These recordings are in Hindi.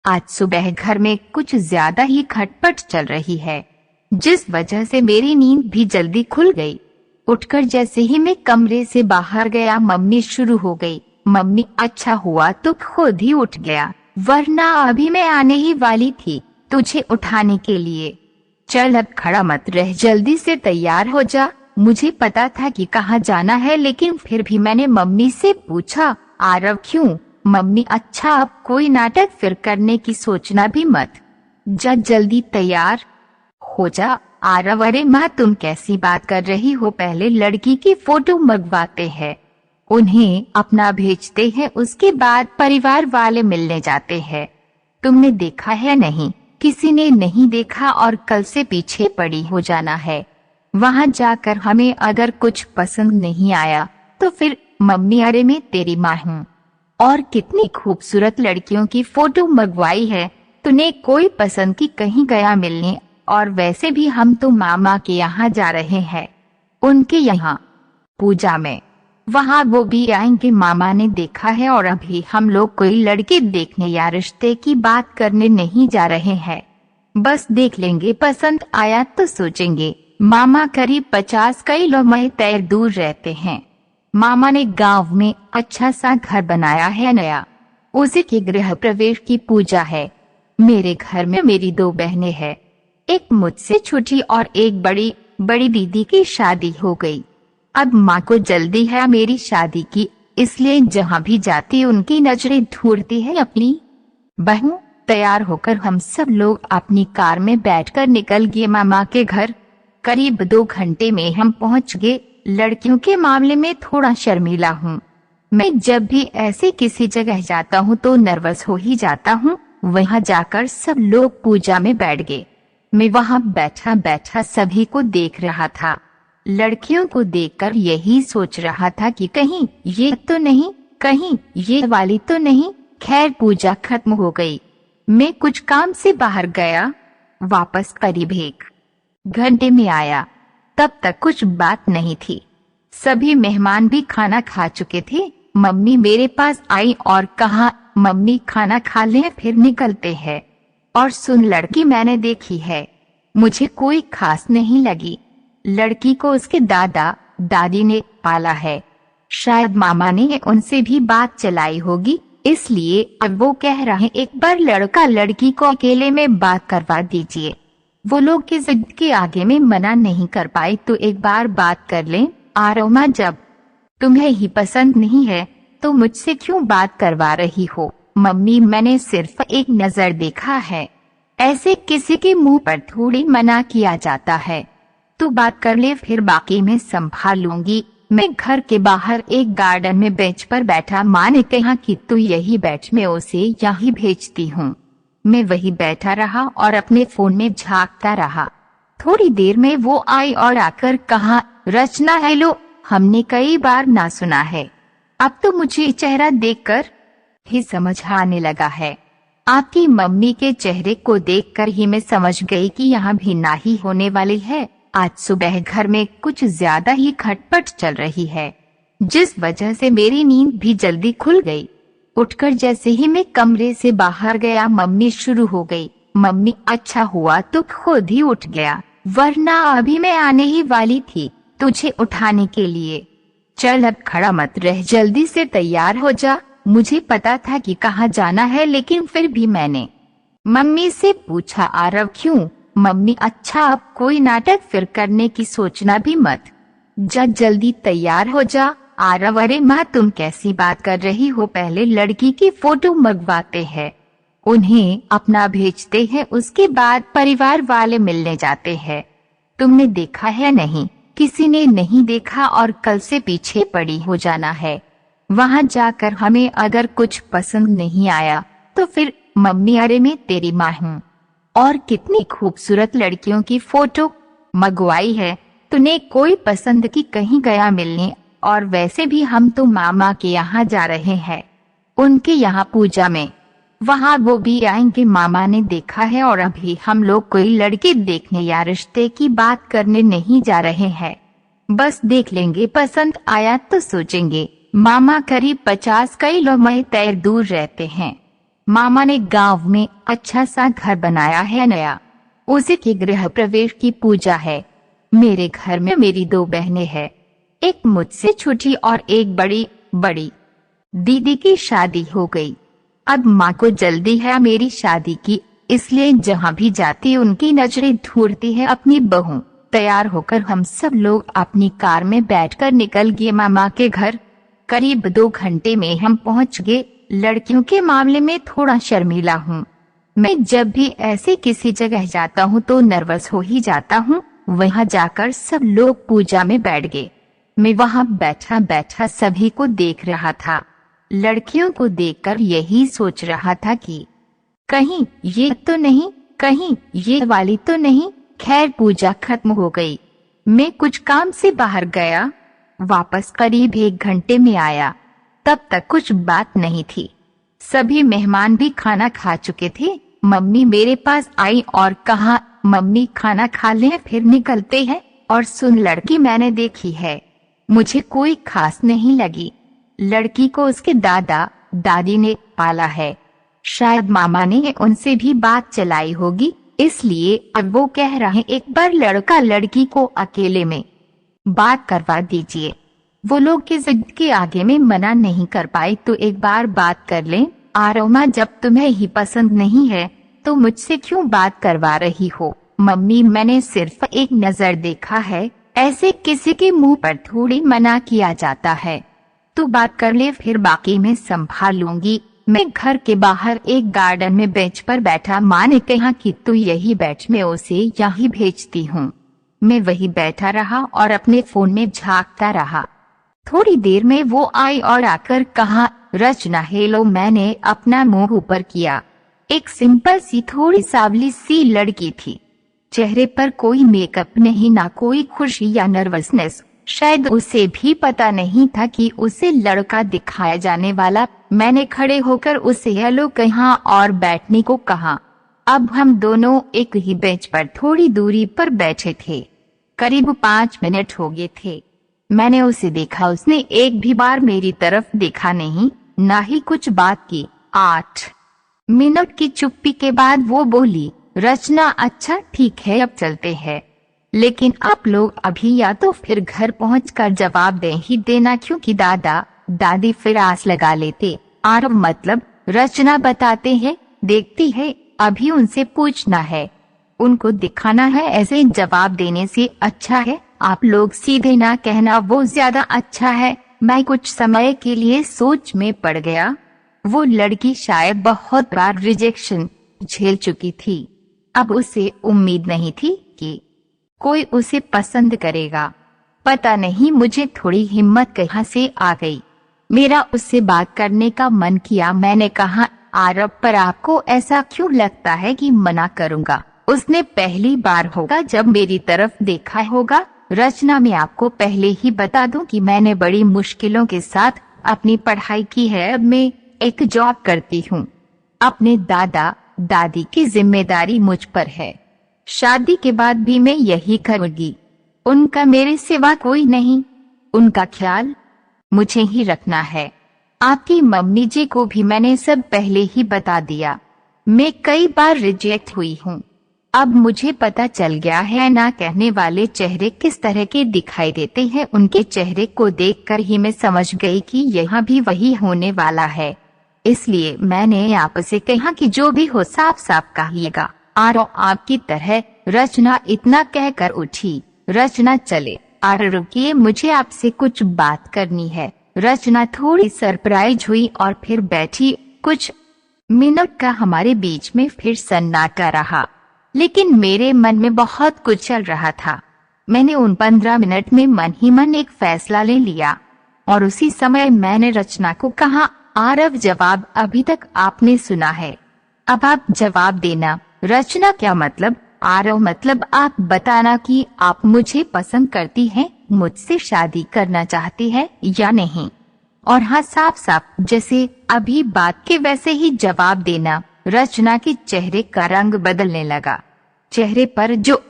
आज सुबह घर में कुछ ज्यादा ही खटपट चल रही है, जिस वजह से मेरी नींद भी जल्दी खुल गई। उठकर जैसे ही मैं कमरे से बाहर गया, मम्मी शुरू हो गई। मम्मी, अच्छा हुआ तो खुद ही उठ गया, वरना अभी मैं आने ही वाली थी तुझे उठाने के लिए। चल अब खड़ा मत रह, जल्दी से तैयार हो जा। मुझे पता था कि कहाँ जाना है, लेकिन फिर भी मैंने मम्मी से पूछा, आरव क्यों? मम्मी, अच्छा अब कोई नाटक फिर करने की सोचना भी मत, जा जल्दी तैयार हो जा। आरव, अरे माँ तुम कैसी बात कर रही हो? पहले लड़की की फोटो मंगवाते हैं, उन्हें अपना भेजते हैं, उसके बाद परिवार वाले मिलने जाते हैं। तुमने देखा है? नहीं, किसी ने नहीं देखा और कल से पीछे पड़ी हो जाना है। वहां जाकर हमें अगर कुछ पसंद नहीं आया तो फिर मम्मी, अरे मैं तेरी माँ हूँ और कितनी खूबसूरत लड़कियों की फोटो मंगवाई है, तूने कोई पसंद की कहीं गया मिलने? और वैसे भी हम तो मामा के यहाँ जा रहे हैं, उनके यहाँ पूजा में, वहाँ वो भी आएंगे। मामा ने देखा है और अभी हम लोग कोई लड़के देखने या रिश्ते की बात करने नहीं जा रहे हैं, बस देख लेंगे, पसंद आया तो सोचेंगे। मामा करीब 50 किलोमीटर दूर रहते हैं। मामा ने गांव में अच्छा सा घर बनाया है नया, उसी के गृह प्रवेश की पूजा है। मेरे घर में मेरी 2 बहनें हैं, एक मुझसे छोटी और एक बड़ी। बड़ी दीदी की शादी हो गई। अब माँ को जल्दी है मेरी शादी की, इसलिए जहाँ भी जाती उनकी नजरें ढूंढती है अपनी बहू। तैयार होकर हम सब लोग अपनी कार में बैठकर निकल गए मामा के घर। करीब 2 घंटे में हम पहुँच गए। लड़कियों के मामले में थोड़ा शर्मीला हूँ, मैं जब भी ऐसे किसी जगह जाता हूँ तो नर्वस हो ही जाता हूँ। वहाँ जाकर सब लोग पूजा में बैठ गए। मैं वहाँ बैठा बैठा सभी को देख रहा था। लड़कियों को देखकर यही सोच रहा था कि कहीं ये तो नहीं, कहीं ये वाली तो नहीं। खैर पूजा खत्म हो गई, मैं कुछ काम से बाहर गया, वापस करीब 1 घंटे में आया। तब तक कुछ बात नहीं थी, सभी मेहमान भी खाना खा चुके थे। मम्मी मेरे पास आई और कहा, मम्मी खाना खा लें फिर निकलते हैं। और सुन लड़की मैंने देखी है, मुझे कोई खास नहीं लगी। लड़की को उसके दादा दादी ने पाला है, शायद मामा ने उनसे भी बात चलाई होगी, इसलिए अब वो कह रहे हैं एक बार लड़का लड़की को अकेले में बात करवा दीजिए। वो लोग की जिद के आगे में मना नहीं कर पाए तो एक बार बात कर लें। आरोमा, जब तुम्हें ही पसंद नहीं है तो मुझसे क्यों बात करवा रही हो? मम्मी, मैंने सिर्फ एक नजर देखा है, ऐसे किसी के मुंह पर थोड़ी मना किया जाता है। तू बात कर ले, फिर बाकी मैं संभाल लूंगी। मैं घर के बाहर एक गार्डन में बेंच पर बैठा, माँ ने कहा कि तू यही बैठ, मैं उसे यहीं भेजती हूँ। मैं वही बैठा रहा और अपने फोन में झांकता रहा। थोड़ी देर में वो आई और आकर कहा, रचना हेलो, हमने कई बार ना सुना है, अब तो मुझे चेहरा देखकर ही समझ आने लगा है। आपकी मम्मी के चेहरे को देखकर ही मैं समझ गई कि यहाँ भी ना ही होने वाली है। आज सुबह घर में कुछ ज्यादा ही खटपट चल रही है, जिस वजह से मेरी नींद भी जल्दी खुल गई। उठकर जैसे ही मैं कमरे से बाहर गया, मम्मी शुरू हो गई। मम्मी, अच्छा हुआ तो खुद ही उठ गया, वरना अभी मैं आने ही वाली थी तुझे उठाने के लिए। चल अब खड़ा मत रह, जल्दी से तैयार हो जा। मुझे पता था कि कहाँ जाना है, लेकिन फिर भी मैंने मम्मी से पूछा, आरव क्यों? मम्मी, अच्छा अब कोई नाटक फिर करने की सोचना भी मत, जा जल्दी तैयार हो जा। आरव, अरे माँ तुम कैसी बात कर रही हो? पहले लड़की की फोटो मंगवाते हैं, उन्हें अपना भेजते हैं, उसके बाद परिवार वाले मिलने जाते हैं। तुमने देखा है? नहीं, किसी ने नहीं देखा और कल से पीछे पड़ी हो जाना है। वहां जाकर हमें अगर कुछ पसंद नहीं आया तो फिर मम्मी, अरे मैं तेरी माँ हूँ और कितनी खूबसूरत लड़कियों की फोटो मंगवाई है, तूने कोई पसंद की कहीं गया मिलने? और वैसे भी हम तो मामा के यहाँ जा रहे हैं, उनके यहाँ पूजा में, वहाँ वो भी आएंगे। मामा ने देखा है और अभी हम लोग कोई लड़के देखने या रिश्ते की बात करने नहीं जा रहे हैं, बस देख लेंगे, पसंद आया तो सोचेंगे। मामा करीब 50 किलोमीटर दूर रहते हैं। मामा ने गांव में अच्छा सा घर बनाया है नया, उसी के गृह प्रवेश की पूजा है। मेरे घर में मेरी 2 बहनें हैं, एक मुझसे छोटी और एक बड़ी। दीदी की शादी हो गई। अब माँ को जल्दी है मेरी शादी की, इसलिए जहाँ भी जाती उनकी नजरें ढूंढती है अपनी बहू। तैयार होकर हम सब लोग अपनी कार में बैठकर निकल गए मामा के घर। करीब 2 घंटे में हम पहुँच गए। लड़कियों के मामले में थोड़ा शर्मीला हूँ। मैं जब भी ऐसे किसी जगह जाता हूँ तो नर्वस हो ही जाता हूँ। वहाँ जाकर सब लोग पूजा में बैठ गए। मैं वहाँ बैठा बैठा सभी को देख रहा था। लड़कियों को देखकर यही सोच रहा था कि कहीं ये तो नहीं, कहीं ये वाली तो नहीं। खैर पूजा खत्म हो गई। मैं कुछ काम से बाहर गया, वापस करीब 1 घंटे में आया। तब तक कुछ बात नहीं थी। सभी मेहमान भी खाना खा चुके थे। मम्मी मेरे पास आई और कहा, मम्मी खाना खा लें फिर निकलते हैं। और सुन, लड़की मैंने देखी है, मुझे कोई खास नहीं लगी। लड़की को उसके दादा दादी ने पाला है। शायद मामा ने उनसे भी बात चलाई होगी, इसलिए अब वो कह रहे एक बार लड़का लड़की को अकेले में बात करवा दीजिए। वो लोग की जिद के आगे में मना नहीं कर पाए तो एक बार बात कर लें। आरोमा, जब तुम्हें ही पसंद नहीं है तो मुझसे क्यों बात करवा रही हो? मम्मी, मैंने सिर्फ एक नजर देखा है, ऐसे किसी के मुंह पर थोड़ी मना किया जाता है। तू बात कर ले, फिर बाकी मैं संभाल लूंगी। मैं घर के बाहर एक गार्डन में बेंच पर बैठा। माँ ने कहा कि तू यही बैठ, मैं उसे यही भेजती हूँ। मैं वही बैठा रहा और अपने फोन में झांकता रहा। थोड़ी देर में वो आई और आकर कहा, रचना हेलो। मैंने अपना मुंह ऊपर किया। एक सिंपल सी थोड़ी सावली सी लड़की थी। चेहरे पर कोई मेकअप नहीं, ना कोई खुशी या नर्वसनेस। शायद उसे भी पता नहीं था कि उसे लड़का दिखाया जाने वाला। मैंने खड़े होकर उसे हेलो कहा और बैठने को कहा। अब हम दोनों एक ही बेंच पर थोड़ी दूरी पर बैठे थे। करीब 5 मिनट हो गए थे। मैंने उसे देखा, उसने एक भी बार मेरी तरफ देखा नहीं, ना ही कुछ बात की। 8 मिनट की चुप्पी के बाद वो बोली, रचना अच्छा ठीक है, अब चलते हैं, लेकिन आप लोग अभी या तो फिर घर पहुंचकर जवाब दे ही देना, क्योंकि दादा दादी फिर आस लगा लेते। और मतलब रचना बताते हैं, देखती है, अभी उनसे पूछना है, उनको दिखाना है। ऐसे जवाब देने से अच्छा है आप लोग सीधे ना कहना, वो ज्यादा अच्छा है। मैं कुछ समय के लिए सोच में पड़ गया। वो लड़की शायद बहुत बार रिजेक्शन झेल चुकी थी। अब उसे उम्मीद नहीं थी कि कोई उसे पसंद करेगा। पता नहीं मुझे थोड़ी हिम्मत कहाँ से आ गई। मेरा उससे बात करने का मन किया। मैंने कहा, आरब, पर आपको ऐसा क्यों लगता है कि मना करूंगा? उसने पहली बार होगा जब मेरी तरफ देखा होगा। रचना, मैं आपको पहले ही बता दूं कि मैंने बड़ी मुश्किलों के साथ अपनी पढ़ाई की है। अब मैं एक जॉब करती हूँ। अपने दादा दादी की जिम्मेदारी मुझ पर है। शादी के बाद भी मैं यही करूंगी। उनका मेरे सिवा कोई नहीं। उनका ख्याल मुझे ही रखना है। आपकी मम्मी जी को भी मैंने सब पहले ही बता दिया। मैं कई बार रिजेक्ट हुई हूँ। अब मुझे पता चल गया है ना कहने वाले चेहरे किस तरह के दिखाई देते हैं। उनके चेहरे को देखकर ही मैं समझ गई कि यहाँ भी वही होने वाला है। इसलिए मैंने आपसे कहा कि जो भी हो साफ साफ कहिएगा। और आपकी तरह। रचना इतना कहकर उठी। रचना, चले। और रुकिए, मुझे आपसे कुछ बात करनी है। रचना थोड़ी सरप्राइज हुई और फिर बैठी। कुछ मिनट का हमारे बीच में फिर सन्नाटा रहा, लेकिन मेरे मन में बहुत कुछ चल रहा था। मैंने उन 15 मिनट में मन ही मन एक फैसला ले लिया और उसी समय मैंने रचना को कहा, आरव, जवाब अभी तक आपने सुना है, अब आप जवाब देना। रचना, क्या मतलब? आरव, मतलब आप बताना कि आप मुझे पसंद करती हैं, मुझसे शादी करना चाहती है या नहीं। और हाँ, साफ साफ जैसे अभी बात के वैसे ही जवाब देना। रचना के चेहरे का रंग बदलने लगा। चेहरे पर जो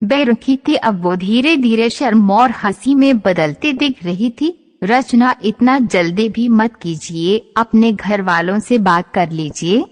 बेरुखी थी अब वो धीरे धीरे शर्म और हंसी में बदलती दिख रही थी। रचना, इतना जल्दी भी मत कीजिए, अपने घर वालों से बात कर लीजिए।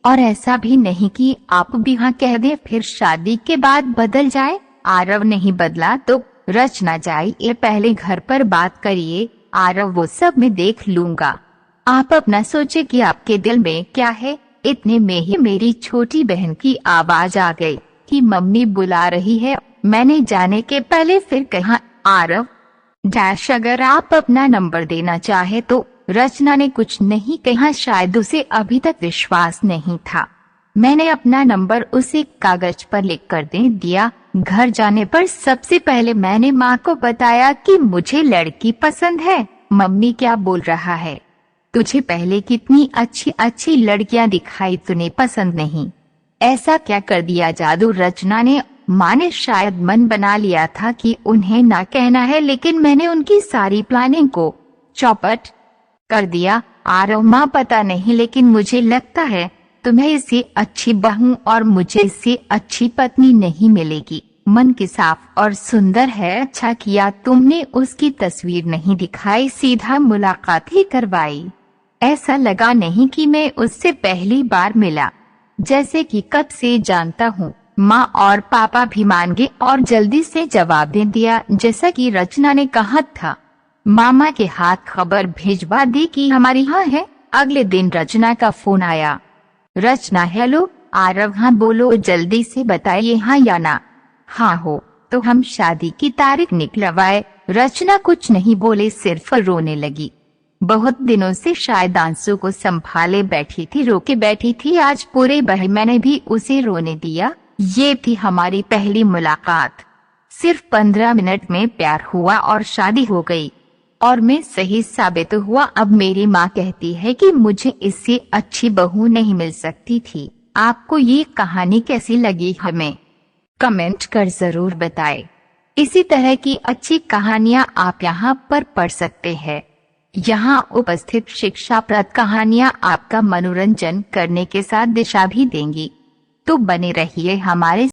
और ऐसा भी नहीं कि आप भी हाँ कह दें फिर शादी के बाद बदल जाए। आरव नहीं बदला तो रचना जाइए पहले घर पर बात करिए। आरव वो सब मैं देख लूंगा, आप अपना सोचे कि आपके दिल में क्या है। इतने में ही मेरी छोटी बहन की आवाज आ गई कि मम्मी बुला रही है। मैंने जाने के पहले फिर कहा, आरव डैश अगर आप अपना नंबर देना चाहे तो। रचना ने कुछ नहीं कहा, शायद उसे अभी तक विश्वास नहीं था। मैंने अपना नंबर उसे कागज पर लिख कर दे दिया। घर जाने पर सबसे पहले मैंने माँ को बताया कि मुझे लड़की पसंद है। मम्मी क्या बोल रहा है, तुझे पहले कितनी अच्छी अच्छी लड़कियां दिखाई, तूने पसंद नहीं, ऐसा क्या कर दिया जादू। रचना ने माँ ने शायद मन बना लिया था कि उन्हें ना कहना है, लेकिन मैंने उनकी सारी प्लानिंग को चौपट कर दिया। आरव माँ पता नहीं, लेकिन मुझे लगता है तुम्हें इससे अच्छी बहू और मुझे इससे अच्छी पत्नी नहीं मिलेगी। मन की साफ और सुंदर है। अच्छा किया तुमने उसकी तस्वीर नहीं दिखाई, सीधा मुलाकात ही करवाई। ऐसा लगा नहीं कि मैं उससे पहली बार मिला, जैसे कि कब से जानता हूँ। माँ और पापा भी मान गए और जल्दी से जवाब दे दिया जैसा कि रचना ने कहा था। मामा के हाथ खबर भिजवा दी कि हमारे यहाँ है। अगले दिन रचना का फोन आया। रचना, हेलो। आरव, हाँ बोलो, जल्दी से बताइए हाँ या ना। हाँ हो तो हम शादी की तारीख निकलवाए। रचना कुछ नहीं बोले, सिर्फ रोने लगी। बहुत दिनों से शायद आंसू को संभाले बैठी थी, रोके बैठी थी। आज पूरे महीने भी उसे रोने दिया। ये थी हमारी पहली मुलाकात। सिर्फ 15 मिनट में प्यार हुआ और शादी हो गई और मैं सही साबित हुआ। अब मेरी माँ कहती है कि मुझे इससे अच्छी बहू नहीं मिल सकती थी। आपको ये कहानी कैसी लगी हमें कमेंट कर जरूर बताएं। इसी तरह की अच्छी कहानियाँ आप यहाँ पर पढ़ सकते हैं। यहाँ उपस्थित शिक्षाप्रद कहानियाँ आपका मनोरंजन करने के साथ दिशा भी देंगी। तो बने रहिए हमारे